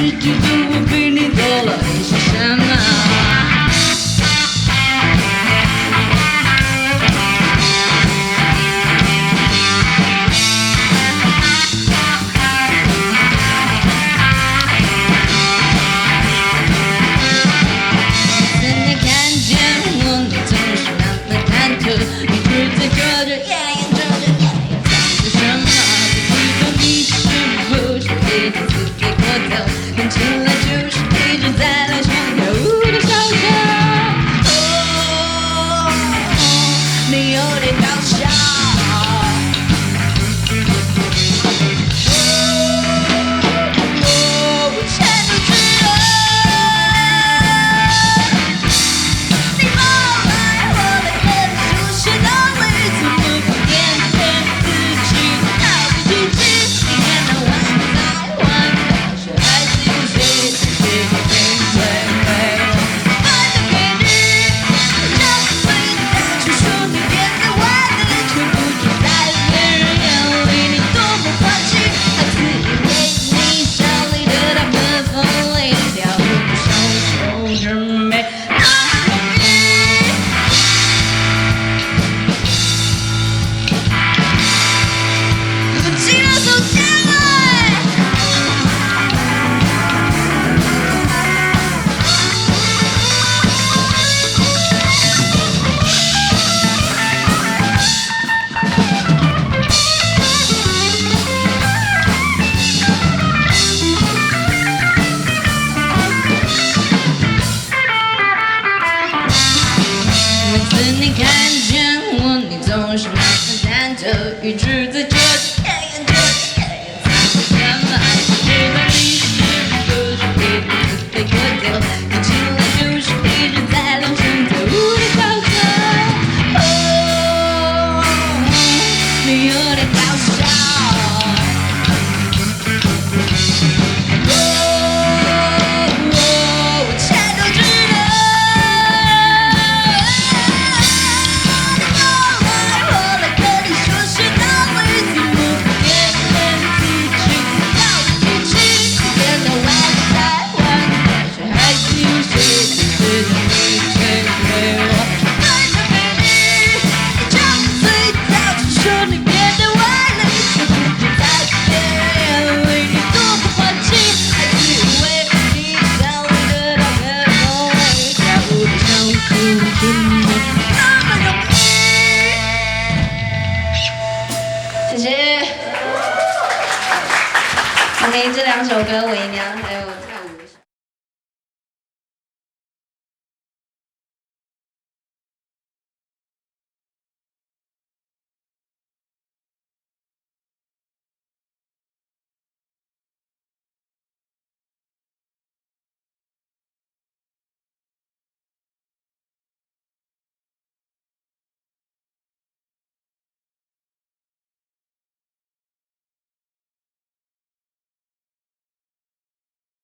是觉得我比你多了一些什么。看起来就是一直在来上跳舞的小狗。哦，你有点搞笑。哦，我全都知道。你跑来我来跟你数学道理，怎么不掂掂自己，好比机器，一天到晚在玩。孩子有谁才是你最美？爱的给你，让最大去说你变得完美，却不知在别人眼里你多么滑稽。孩子以为你手里的大本风里掉入不少手之美，那么容易。我竟然走进来。每次你看见我，你总是慢慢地一直在这里看眼这里看眼藏着什么？知道你是不是一直被割掉？看起来就是一直在浪上跳舞的小狗。哦，你有点搞笑。谢谢。今天这2首歌《伪娘》还有。